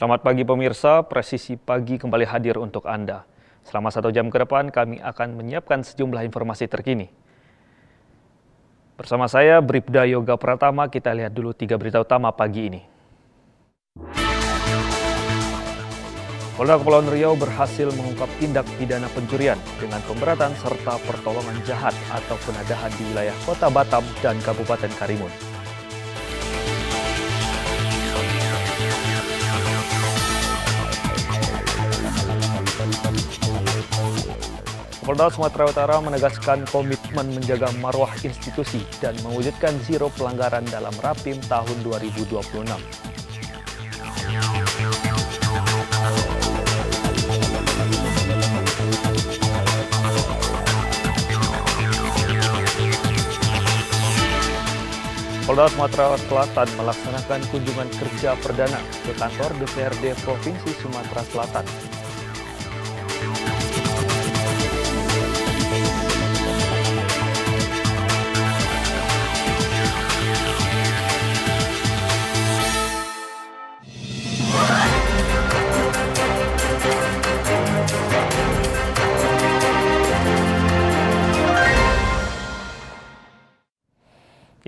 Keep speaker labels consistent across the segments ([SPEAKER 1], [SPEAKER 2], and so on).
[SPEAKER 1] Selamat pagi pemirsa, Presisi Pagi kembali hadir untuk Anda. Selama 1 jam ke depan kami akan menyiapkan sejumlah informasi terkini. Bersama saya Bribda Yoga Pratama, kita lihat dulu 3 berita utama pagi ini. Polda Kepulauan Riau berhasil mengungkap tindak pidana pencurian dengan pemberatan serta pertolongan jahat atau penadahan di wilayah Kota Batam dan Kabupaten Karimun. Polda Sumatera Utara menegaskan komitmen menjaga marwah institusi dan mewujudkan zero pelanggaran dalam Rapim tahun 2026. Polda Sumatera Selatan melaksanakan kunjungan kerja perdana ke kantor DPRD Provinsi Sumatera Selatan.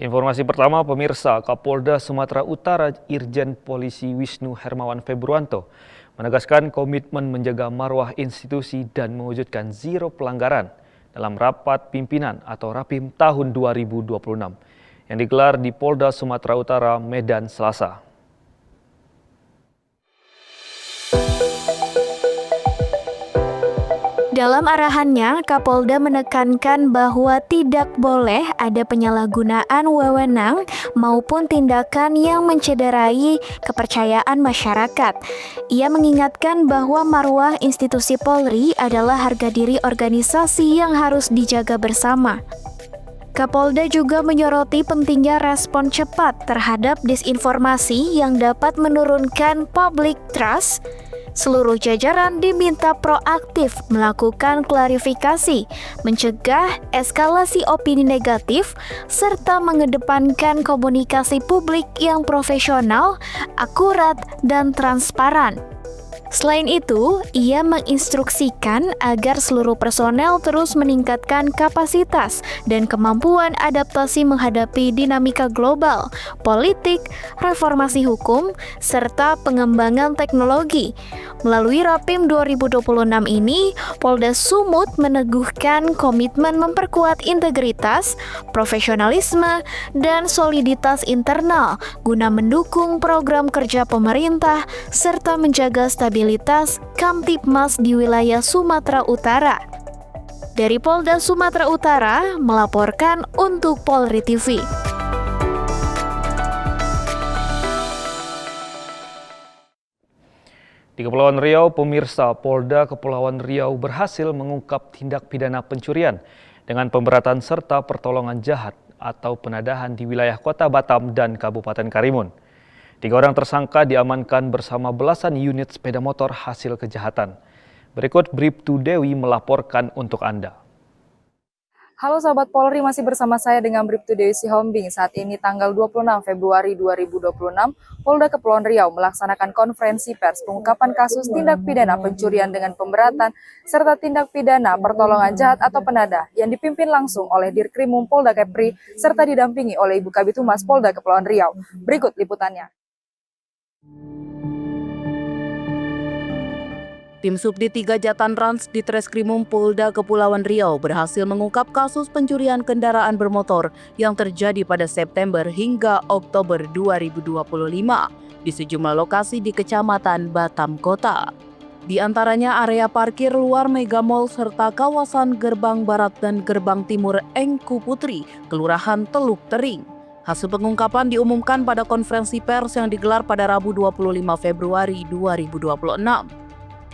[SPEAKER 1] Informasi pertama, pemirsa, Kapolda Sumatera Utara Irjen Polisi Wisnu Hermawan Februanto menegaskan komitmen menjaga marwah institusi dan mewujudkan zero pelanggaran dalam rapat pimpinan atau Rapim tahun 2026 yang digelar di Polda Sumatera Utara, Medan, Selasa.
[SPEAKER 2] Dalam arahannya, Kapolda menekankan bahwa tidak boleh ada penyalahgunaan wewenang maupun tindakan yang mencederai kepercayaan masyarakat. Ia mengingatkan bahwa marwah institusi Polri adalah harga diri organisasi yang harus dijaga bersama. Kapolda juga menyoroti pentingnya respon cepat terhadap disinformasi yang dapat menurunkan public trust. Seluruh jajaran diminta proaktif melakukan klarifikasi, mencegah eskalasi opini negatif, serta mengedepankan komunikasi publik yang profesional, akurat, dan transparan. Selain itu, ia menginstruksikan agar seluruh personel terus meningkatkan kapasitas dan kemampuan adaptasi menghadapi dinamika global, politik, reformasi hukum, serta pengembangan teknologi. Melalui Rapim 2026 ini, Polda Sumut meneguhkan komitmen memperkuat integritas, profesionalisme, dan soliditas internal guna mendukung program kerja pemerintah serta menjaga stabilitas Kamtibmas di wilayah Sumatera Utara. Dari Polda Sumatera Utara melaporkan untuk Polri TV.
[SPEAKER 1] Di Kepulauan Riau, pemirsa, Polda Kepulauan Riau berhasil mengungkap tindak pidana pencurian dengan pemberatan serta pertolongan jahat atau penadahan di wilayah Kota Batam dan Kabupaten Karimun. 3 orang tersangka diamankan bersama belasan unit sepeda motor hasil kejahatan. Berikut Bribtu Dewi melaporkan untuk Anda.
[SPEAKER 3] Halo sahabat Polri, masih bersama saya dengan Bribtu Dewi Sihombing. Saat ini tanggal 26 Februari 2026, Polda Kepulauan Riau melaksanakan konferensi pers pengungkapan kasus tindak pidana pencurian dengan pemberatan serta tindak pidana pertolongan jahat atau penadah yang dipimpin langsung oleh Dirkrimum Polda Kepri serta didampingi oleh Ibu Kabid Humas Polda Kepulauan Riau. Berikut liputannya.
[SPEAKER 4] Tim Subdit 3 Jatanrans di Treskrimum Polda Kepulauan Riau berhasil mengungkap kasus pencurian kendaraan bermotor yang terjadi pada September hingga Oktober 2025 di sejumlah lokasi di Kecamatan Batam Kota. Di antaranya area parkir luar Mega Mall serta kawasan Gerbang Barat dan Gerbang Timur Engku Putri, Kelurahan Teluk Tering. Hasil pengungkapan diumumkan pada konferensi pers yang digelar pada Rabu 25 Februari 2026.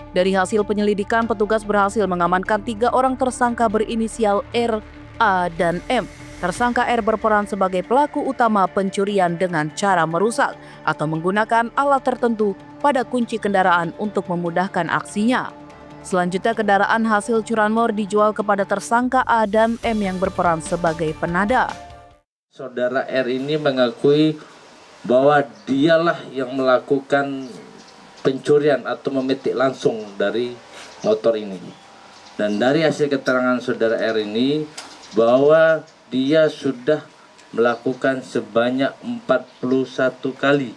[SPEAKER 4] Dari hasil penyelidikan, petugas berhasil mengamankan 3 orang tersangka berinisial R, A, dan M. Tersangka R berperan sebagai pelaku utama pencurian dengan cara merusak atau menggunakan alat tertentu pada kunci kendaraan untuk memudahkan aksinya. Selanjutnya, kendaraan hasil curanmor dijual kepada tersangka A dan M yang berperan sebagai penada.
[SPEAKER 5] Saudara R ini mengakui bahwa dialah yang melakukan pencurian atau memetik langsung dari motor ini. Dan dari hasil keterangan saudara R ini bahwa dia sudah melakukan sebanyak 41 kali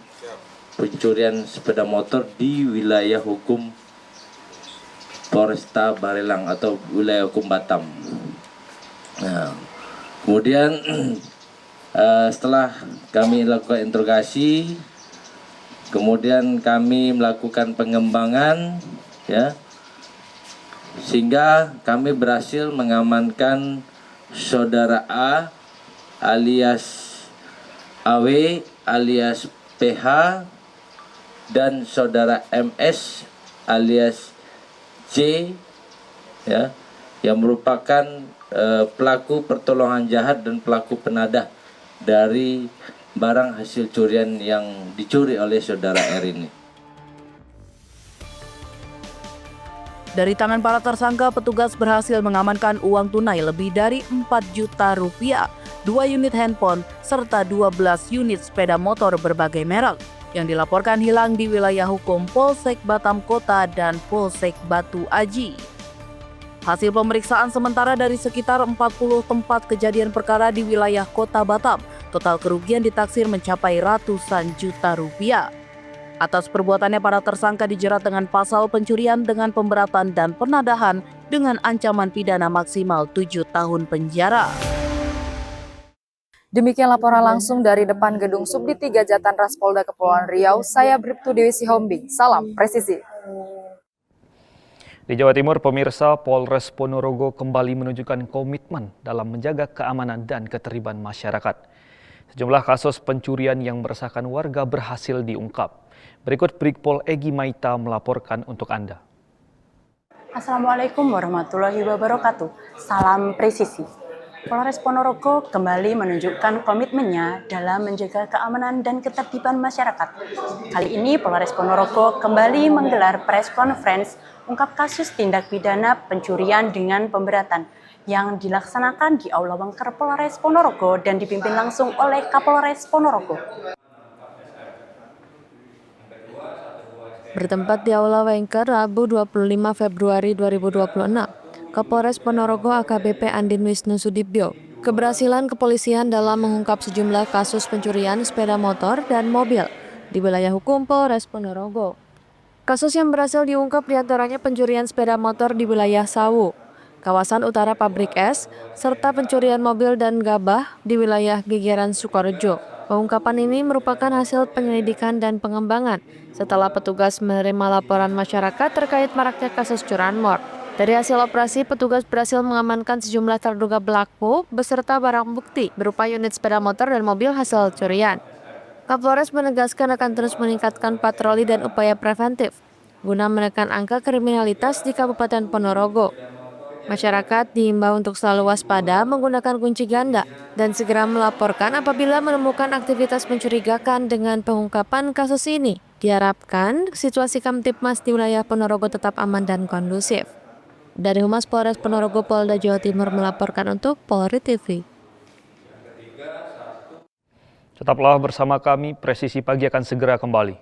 [SPEAKER 5] pencurian sepeda motor di wilayah hukum Polresta Barelang atau wilayah hukum Batam. Nah, kemudian setelah kami lakukan interogasi, kemudian kami melakukan pengembangan, ya, sehingga kami berhasil mengamankan saudara A alias AW alias PH dan saudara MS alias C, ya, yang merupakan pelaku pertolongan jahat dan pelaku penadah dari barang hasil curian yang dicuri oleh saudara R ini.
[SPEAKER 4] Dari tangan para tersangka, petugas berhasil mengamankan uang tunai lebih dari 4 juta rupiah, 2 unit handphone, serta 12 unit sepeda motor berbagai merek yang dilaporkan hilang di wilayah hukum Polsek Batam Kota dan Polsek Batu Aji. Hasil pemeriksaan sementara dari sekitar 40 tempat kejadian perkara di wilayah Kota Batam, total kerugian ditaksir mencapai ratusan juta rupiah. Atas perbuatannya, para tersangka dijerat dengan pasal pencurian dengan pemberatan dan penadahan dengan ancaman pidana maksimal 7 tahun penjara.
[SPEAKER 3] Demikian laporan langsung dari depan gedung Subdit 3 Jatanras Polda Kepulauan Riau. Saya Bribtu Dewi Sihombing. Salam presisi.
[SPEAKER 1] Di Jawa Timur, pemirsa, Polres Ponorogo kembali menunjukkan komitmen dalam menjaga keamanan dan ketertiban masyarakat. Sejumlah kasus pencurian yang meresahkan warga berhasil diungkap. Berikut Brigpol Egy Maita melaporkan untuk Anda.
[SPEAKER 6] Assalamualaikum warahmatullahi wabarakatuh. Salam presisi. Polres Ponorogo kembali menunjukkan komitmennya dalam menjaga keamanan dan ketertiban masyarakat. Kali ini Polres Ponorogo kembali menggelar press conference ungkap kasus tindak pidana pencurian dengan pemberatan yang dilaksanakan di Aula Wengker Polres Ponorogo dan dipimpin langsung oleh Kapolres Ponorogo.
[SPEAKER 7] Bertempat di Aula Wengker Rabu 25 Februari 2026, Kapolres Ponorogo AKBP Andin Wisnu Sudibyo keberhasilan kepolisian dalam mengungkap sejumlah kasus pencurian sepeda motor dan mobil di wilayah hukum Polres Ponorogo. Kasus yang berhasil diungkap diantaranya pencurian sepeda motor di wilayah Sawu, kawasan utara Pabrik Es, serta pencurian mobil dan gabah di wilayah Gegeran Sukorejo. Pengungkapan ini merupakan hasil penyelidikan dan pengembangan setelah petugas menerima laporan masyarakat terkait maraknya kasus curanmor. Dari hasil operasi, petugas berhasil mengamankan sejumlah terduga pelaku beserta barang bukti berupa unit sepeda motor dan mobil hasil curian. Kapolres menegaskan akan terus meningkatkan patroli dan upaya preventif guna menekan angka kriminalitas di Kabupaten Ponorogo. Masyarakat diimbau untuk selalu waspada menggunakan kunci ganda dan segera melaporkan apabila menemukan aktivitas mencurigakan dengan pengungkapan kasus ini. Diharapkan situasi Kamtibmas di wilayah Ponorogo tetap aman dan kondusif. Dari Humas Polres Ponorogo Polda Jawa Timur melaporkan untuk Polri TV.
[SPEAKER 1] Tetaplah bersama kami, Presisi Pagi akan segera kembali.